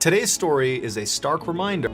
Today's story is a stark reminder.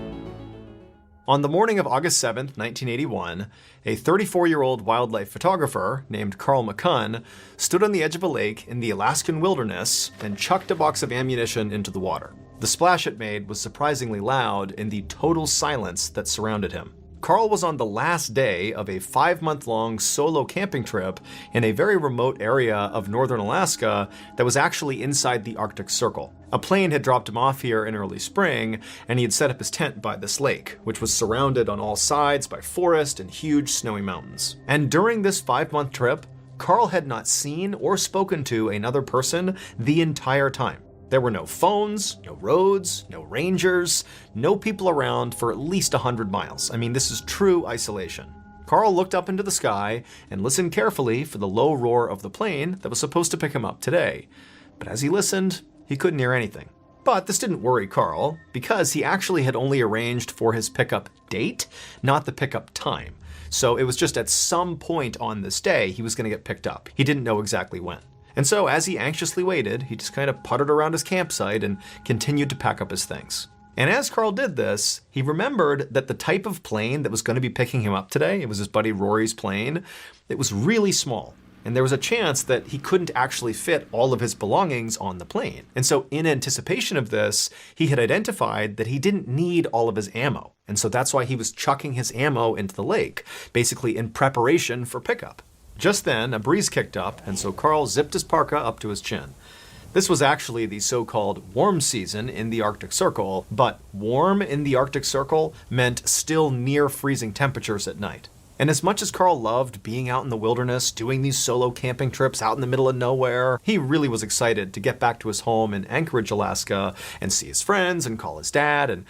On the morning of August 7th, 1981, a 34-year-old wildlife photographer named Carl McCunn stood on the edge of a lake in the Alaskan wilderness and chucked a box of ammunition into the water. The splash it made was surprisingly loud in the total silence that surrounded him. Carl was on the last day of a 5-month-long solo camping trip in a very remote area of northern Alaska that was actually inside the Arctic Circle. A plane had dropped him off here in early spring, and he had set up his tent by this lake, which was surrounded on all sides by forest and huge snowy mountains. And during this 5-month trip, Carl had not seen or spoken to another person the entire time. There were no phones, no roads, no rangers, no people around for at least 100 miles. I mean, this is true isolation. Carl looked up into the sky and listened carefully for the low roar of the plane that was supposed to pick him up today. But as he listened, he couldn't hear anything. But this didn't worry Carl, because he actually had only arranged for his pickup date, not the pickup time. So it was just at some point on this day he was going to get picked up. He didn't know exactly when. And so as he anxiously waited, he just kind of puttered around his campsite and continued to pack up his things. And as Carl did this, he remembered that the type of plane that was going to be picking him up today, it was his buddy Rory's plane, it was really small. And there was a chance that he couldn't actually fit all of his belongings on the plane. And so in anticipation of this, he had identified that he didn't need all of his ammo. And so that's why he was chucking his ammo into the lake, basically in preparation for pickup. Just then, a breeze kicked up, and so Carl zipped his parka up to his chin. This was actually the so-called warm season in the Arctic Circle, but warm in the Arctic Circle meant still near freezing temperatures at night. And as much as Carl loved being out in the wilderness, doing these solo camping trips out in the middle of nowhere, he really was excited to get back to his home in Anchorage, Alaska, and see his friends and call his dad and,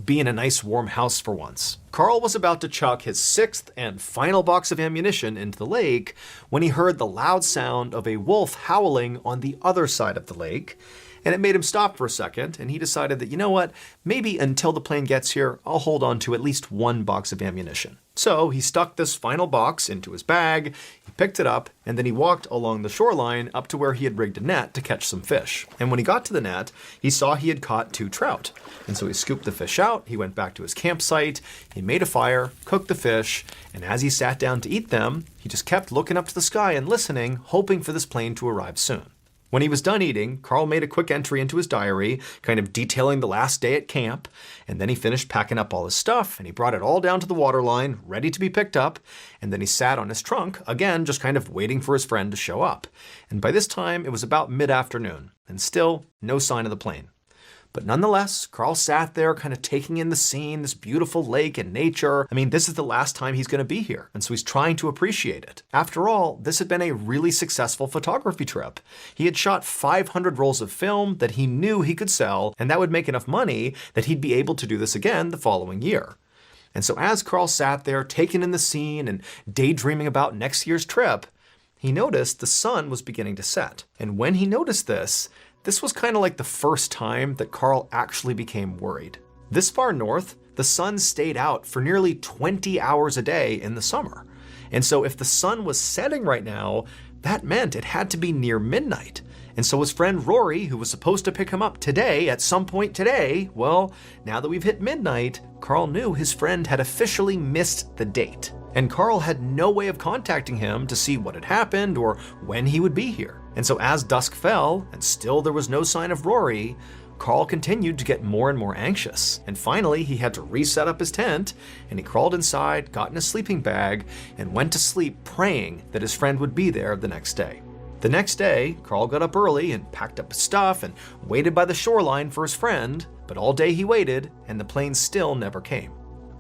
be in a nice warm house for once. Carl was about to chuck his 6th and final box of ammunition into the lake when he heard the loud sound of a wolf howling on the other side of the lake. And it made him stop for a second, and he decided that, maybe until the plane gets here, I'll hold on to at least 1 box of ammunition. So he stuck this final box into his bag, he picked it up, and then he walked along the shoreline up to where he had rigged a net to catch some fish. And when he got to the net, he saw he had caught 2 trout. And so he scooped the fish out, he went back to his campsite, he made a fire, cooked the fish, and as he sat down to eat them, he just kept looking up to the sky and listening, hoping for this plane to arrive soon. When he was done eating, Carl made a quick entry into his diary, kind of detailing the last day at camp, and then he finished packing up all his stuff, and he brought it all down to the waterline, ready to be picked up, and then he sat on his trunk, again, just kind of waiting for his friend to show up. And by this time, it was about mid-afternoon, and still no sign of the plane. But nonetheless, Carl sat there kind of taking in the scene, this beautiful lake and nature. I mean, this is the last time he's going to be here, and so he's trying to appreciate it. After all, this had been a really successful photography trip. He had shot 500 rolls of film that he knew he could sell, and that would make enough money that he'd be able to do this again the following year. And so as Carl sat there taking in the scene and daydreaming about next year's trip, he noticed the sun was beginning to set. And when he noticed this was kind of like the first time that Carl actually became worried. This far north, the sun stayed out for nearly 20 hours a day in the summer. And so if the sun was setting right now, that meant it had to be near midnight. And so his friend Rory, who was supposed to pick him up today, at some point today, well, now that we've hit midnight, Carl knew his friend had officially missed the date. And Carl had no way of contacting him to see what had happened or when he would be here. And so as dusk fell, and still there was no sign of Rory, Carl continued to get more and more anxious. And finally, he had to reset up his tent, and he crawled inside, got in a sleeping bag, and went to sleep praying that his friend would be there the next day. The next day, Carl got up early and packed up his stuff and waited by the shoreline for his friend, but all day he waited, and the plane still never came.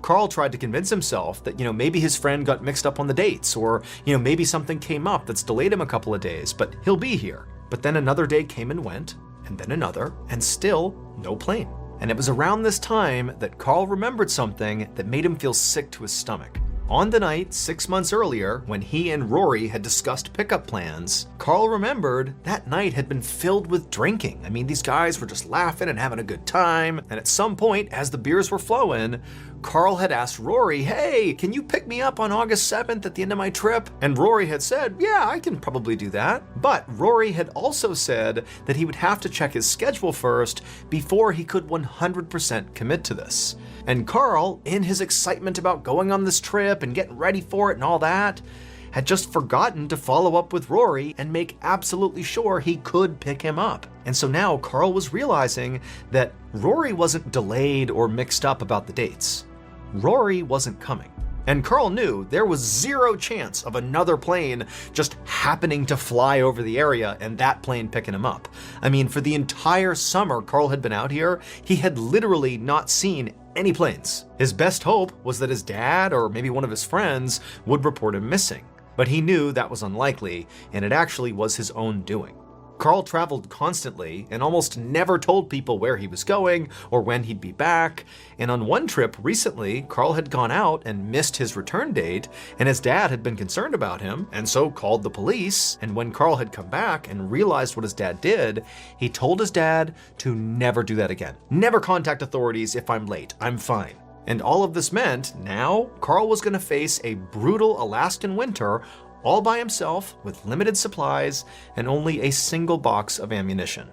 Carl tried to convince himself that, maybe his friend got mixed up on the dates, or, maybe something came up that's delayed him a couple of days, but he'll be here. But then another day came and went, and then another, and still no plane. And it was around this time that Carl remembered something that made him feel sick to his stomach. On the night 6 months earlier, when he and Rory had discussed pickup plans, Carl remembered that night had been filled with drinking. I mean, these guys were just laughing and having a good time. And at some point, as the beers were flowing, Carl had asked Rory, "Hey, can you pick me up on August 7th at the end of my trip?" And Rory had said, "Yeah, I can probably do that." But Rory had also said that he would have to check his schedule first before he could 100% commit to this. And Carl, in his excitement about going on this trip and getting ready for it and all that, had just forgotten to follow up with Rory and make absolutely sure he could pick him up. And so now Carl was realizing that Rory wasn't delayed or mixed up about the dates. Rory wasn't coming. And Carl knew there was zero chance of another plane just happening to fly over the area and that plane picking him up. I mean, for the entire summer Carl had been out here, he had literally not seen any planes. His best hope was that his dad or maybe one of his friends would report him missing. But he knew that was unlikely, and it actually was his own doing. Carl traveled constantly and almost never told people where he was going or when he'd be back. And on one trip recently, Carl had gone out and missed his return date, and his dad had been concerned about him and so called the police. And when Carl had come back and realized what his dad did, he told his dad to never do that again. "Never contact authorities if I'm late. I'm fine." And all of this meant now Carl was going to face a brutal Alaskan winter all by himself with limited supplies and only a single box of ammunition.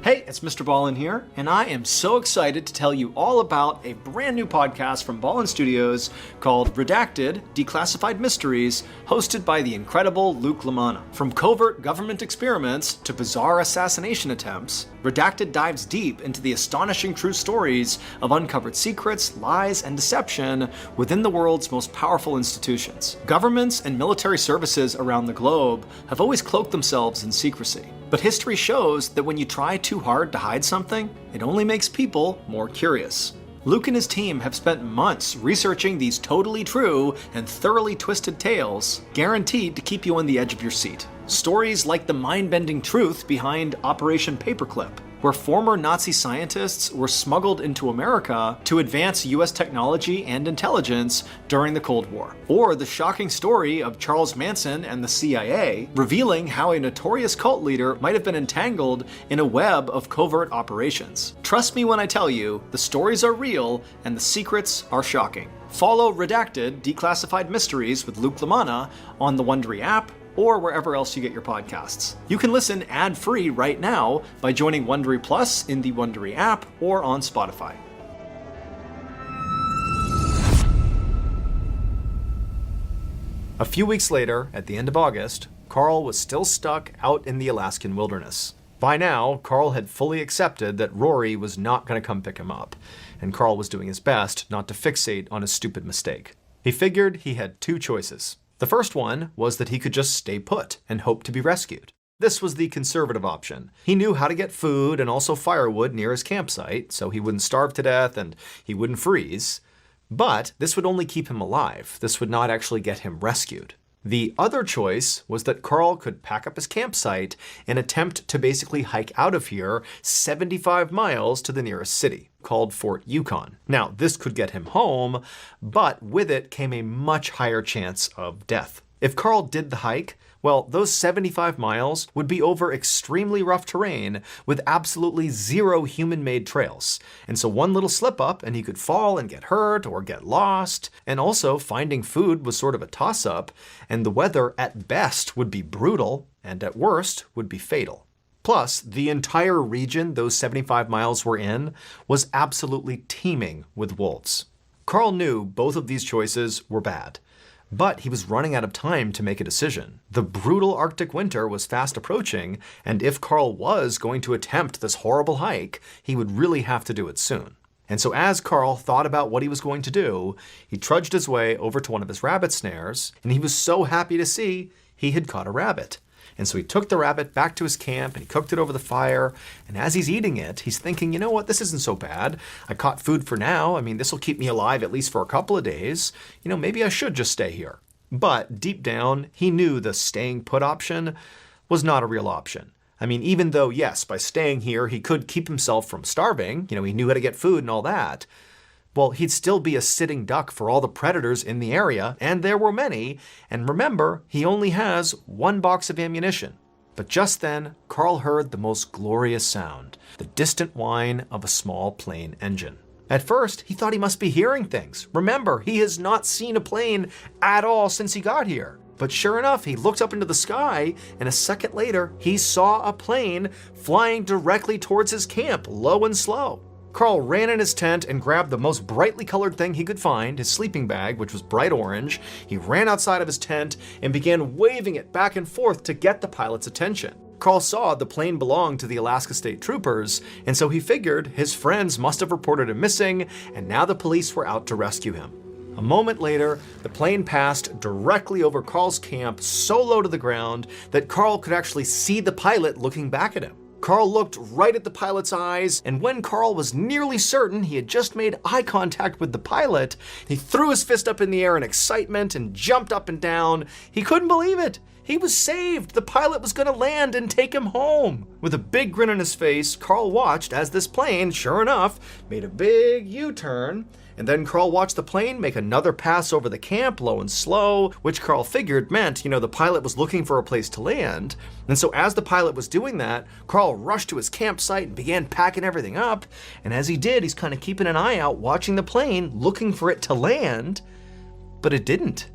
Hey, it's Mr. Ballin here, and I am so excited to tell you all about a brand new podcast from Ballin Studios called Redacted: Declassified Mysteries, hosted by the incredible Luke LaManna. From covert government experiments to bizarre assassination attempts, Redacted dives deep into the astonishing true stories of uncovered secrets, lies, and deception within the world's most powerful institutions. Governments and military services around the globe have always cloaked themselves in secrecy. But history shows that when you try too hard to hide something, it only makes people more curious. Luke and his team have spent months researching these totally true and thoroughly twisted tales, guaranteed to keep you on the edge of your seat. Stories like the mind-bending truth behind Operation Paperclip, where former Nazi scientists were smuggled into America to advance US technology and intelligence during the Cold War. Or the shocking story of Charles Manson and the CIA, revealing how a notorious cult leader might have been entangled in a web of covert operations. Trust me when I tell you, the stories are real and the secrets are shocking. Follow Redacted: Declassified Mysteries with Luke LaManna on the Wondery app, or wherever else you get your podcasts. You can listen ad-free right now by joining Wondery Plus in the Wondery app or on Spotify. A few weeks later, at the end of August, Carl was still stuck out in the Alaskan wilderness. By now, Carl had fully accepted that Rory was not going to come pick him up, and Carl was doing his best not to fixate on his stupid mistake. He figured he had two choices. The first one was that he could just stay put and hope to be rescued. This was the conservative option. He knew how to get food and also firewood near his campsite, so he wouldn't starve to death and he wouldn't freeze. But this would only keep him alive. This would not actually get him rescued. The other choice was that Carl could pack up his campsite and attempt to basically hike out of here 75 miles to the nearest city, called Fort Yukon. Now, this could get him home, but with it came a much higher chance of death. If Carl did the hike, well, those 75 miles would be over extremely rough terrain with absolutely zero human-made trails. And so one little slip up and he could fall and get hurt or get lost. And also finding food was sort of a toss-up, and the weather at best would be brutal and at worst would be fatal. Plus, the entire region those 75 miles were in was absolutely teeming with wolves. Carl knew both of these choices were bad. But he was running out of time to make a decision. The brutal Arctic winter was fast approaching, and if Carl was going to attempt this horrible hike, he would really have to do it soon. And so as Carl thought about what he was going to do, he trudged his way over to one of his rabbit snares, and he was so happy to see he had caught a rabbit. And so he took the rabbit back to his camp and he cooked it over the fire. And as he's eating it, he's thinking, you know what, this isn't so bad. I caught food for now. I mean, this will keep me alive at least for a couple of days. You know, maybe I should just stay here. But deep down, he knew the staying put option was not a real option. I mean, even though, yes, by staying here, he could keep himself from starving. You know, he knew how to get food and all that. Well, he'd still be a sitting duck for all the predators in the area, and there were many. And remember, he only has one box of ammunition. But just then, Carl heard the most glorious sound, the distant whine of a small plane engine. At first, he thought he must be hearing things. Remember, he has not seen a plane at all since he got here. But sure enough, he looked up into the sky, and a second later, he saw a plane flying directly towards his camp, low and slow. Carl ran in his tent and grabbed the most brightly colored thing he could find, his sleeping bag, which was bright orange. He ran outside of his tent and began waving it back and forth to get the pilot's attention. Carl saw the plane belonged to the Alaska State Troopers, and so he figured his friends must have reported him missing, and now the police were out to rescue him. A moment later, the plane passed directly over Carl's camp, so low to the ground that Carl could actually see the pilot looking back at him. Carl looked right at the pilot's eyes, and when Carl was nearly certain he had just made eye contact with the pilot, he threw his fist up in the air in excitement and jumped up and down. He couldn't believe it. He was saved. The pilot was going to land and take him home. With a big grin on his face, Carl watched as this plane, sure enough, made a big U-turn. And then Carl watched the plane make another pass over the camp, low and slow, which Carl figured meant, the pilot was looking for a place to land. And so as the pilot was doing that, Carl rushed to his campsite and began packing everything up. And as he did, he's kind of keeping an eye out, watching the plane, looking for it to land. But it didn't.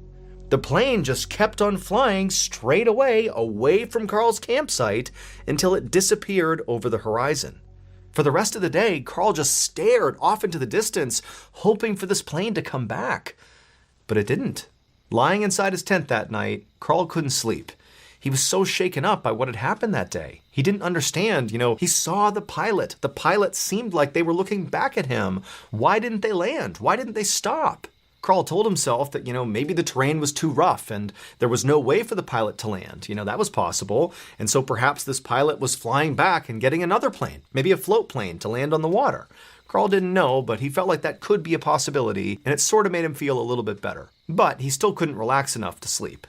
The plane just kept on flying straight away from Carl's campsite until it disappeared over the horizon. For the rest of the day, Carl just stared off into the distance, hoping for this plane to come back. But it didn't. Lying inside his tent that night, Carl couldn't sleep. He was so shaken up by what had happened that day. He didn't understand, he saw the pilot. The pilot seemed like they were looking back at him. Why didn't they land? Why didn't they stop? Carl told himself that, maybe the terrain was too rough and there was no way for the pilot to land. That was possible. And so perhaps this pilot was flying back and getting another plane, maybe a float plane to land on the water. Carl didn't know, but he felt like that could be a possibility, and it sort of made him feel a little bit better. But he still couldn't relax enough to sleep.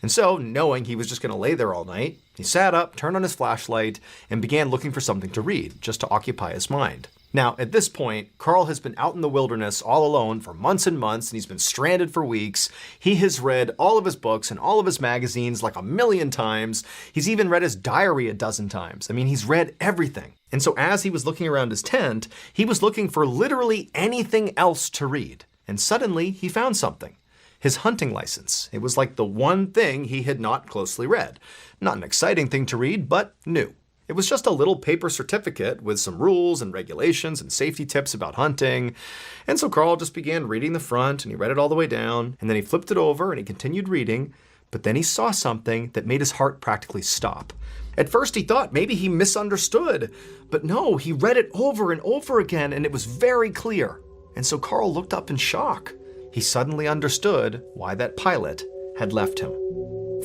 And so, knowing he was just going to lay there all night, he sat up, turned on his flashlight, and began looking for something to read, just to occupy his mind. Now, at this point, Carl has been out in the wilderness all alone for months and months, and he's been stranded for weeks. He has read all of his books and all of his magazines like 1,000,000 times. He's even read his diary 12 times. He's read everything. And so as he was looking around his tent, he was looking for literally anything else to read. And suddenly, he found something. His hunting license. It was like the one thing he had not closely read. Not an exciting thing to read, but new. It was just a little paper certificate with some rules and regulations and safety tips about hunting. And so Carl just began reading the front, and he read it all the way down, and then he flipped it over and he continued reading, but then he saw something that made his heart practically stop. At first he thought maybe he misunderstood, but no, he read it over and over again, and it was very clear. And so Carl looked up in shock. He suddenly understood why that pilot had left him.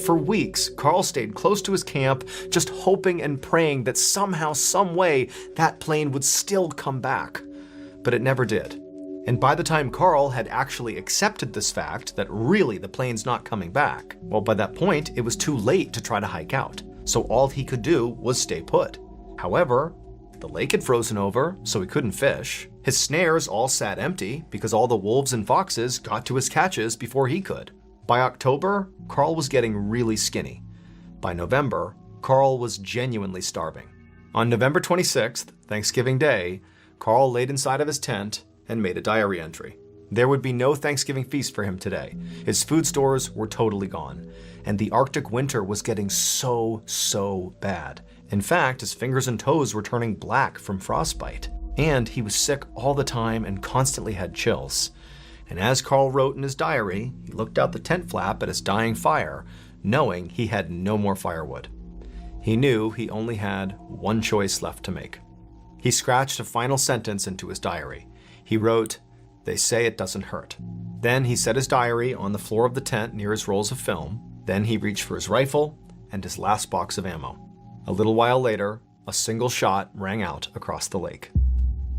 For weeks, Carl stayed close to his camp, just hoping and praying that somehow, some way, that plane would still come back. But it never did. And by the time Carl had actually accepted this fact, that really the plane's not coming back, well, by that point, it was too late to try to hike out. So all he could do was stay put. However, the lake had frozen over, so he couldn't fish. His snares all sat empty because all the wolves and foxes got to his catches before he could. By October, Carl was getting really skinny. By November, Carl was genuinely starving. On November 26th, Thanksgiving Day, Carl laid inside of his tent and made a diary entry. There would be no Thanksgiving feast for him today. His food stores were totally gone, and the Arctic winter was getting so bad. In fact, his fingers and toes were turning black from frostbite, and he was sick all the time and constantly had chills. And as Carl wrote in his diary, he looked out the tent flap at his dying fire, knowing he had no more firewood. He knew he only had one choice left to make. He scratched a final sentence into his diary. He wrote, "They say it doesn't hurt." Then he set his diary on the floor of the tent near his rolls of film. Then he reached for his rifle and his last box of ammo. A little while later, a single shot rang out across the lake.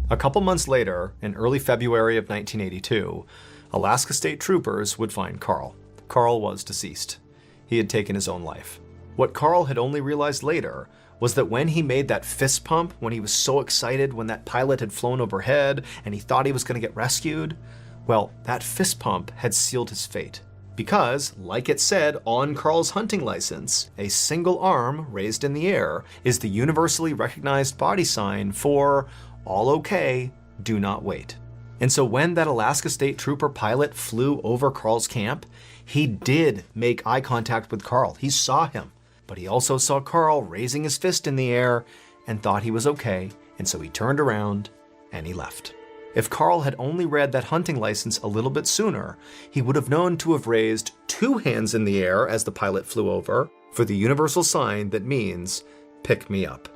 A couple months later, in early February of 1982, Alaska State Troopers would find Carl. Carl was deceased. He had taken his own life. What Carl had only realized later was that when he made that fist pump, when he was so excited when that pilot had flown overhead and he thought he was going to get rescued, well, that fist pump had sealed his fate. because, like it said on Carl's hunting license, a single arm raised in the air is the universally recognized body sign for all okay, do not wait. And so when that Alaska State Trooper pilot flew over Carl's camp, he did make eye contact with Carl. He saw him, but he also saw Carl raising his fist in the air and thought he was okay, and so he turned around and he left. If Carl had only read that hunting license a little bit sooner, he would have known to have raised 2 hands in the air as the pilot flew over for the universal sign that means, pick me up.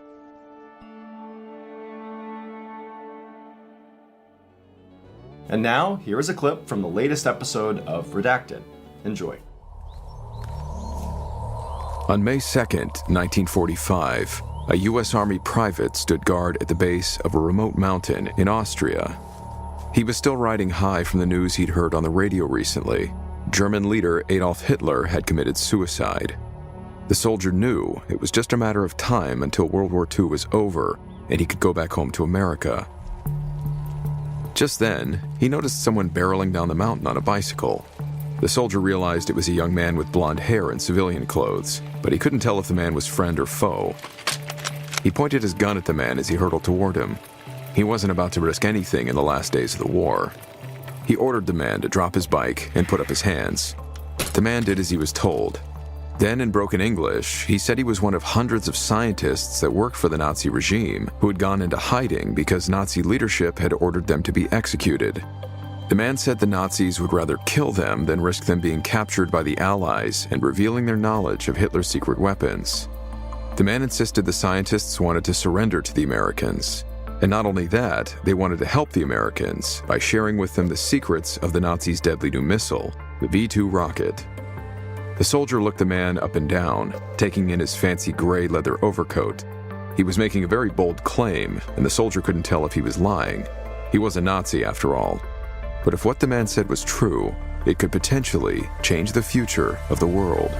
And now, here is a clip from the latest episode of Redacted. Enjoy. On May 2nd, 1945, a U.S. Army private stood guard at the base of a remote mountain in Austria. He was still riding high from the news he'd heard on the radio recently. German leader Adolf Hitler had committed suicide. The soldier knew it was just a matter of time until World War II was over and he could go back home to America. Just then, he noticed someone barreling down the mountain on a bicycle. The soldier realized it was a young man with blonde hair and civilian clothes, but he couldn't tell if the man was friend or foe. He pointed his gun at the man as he hurtled toward him. He wasn't about to risk anything in the last days of the war. He ordered the man to drop his bike and put up his hands. The man did as he was told. Then, in broken English, he said he was one of hundreds of scientists that worked for the Nazi regime who had gone into hiding because Nazi leadership had ordered them to be executed. The man said the Nazis would rather kill them than risk them being captured by the Allies and revealing their knowledge of Hitler's secret weapons. The man insisted the scientists wanted to surrender to the Americans. And not only that, they wanted to help the Americans by sharing with them the secrets of the Nazis' deadly new missile, the V-2 rocket. The soldier looked the man up and down, taking in his fancy gray leather overcoat. He was making a very bold claim, and the soldier couldn't tell if he was lying. He was a Nazi, after all. But if what the man said was true, it could potentially change the future of the world.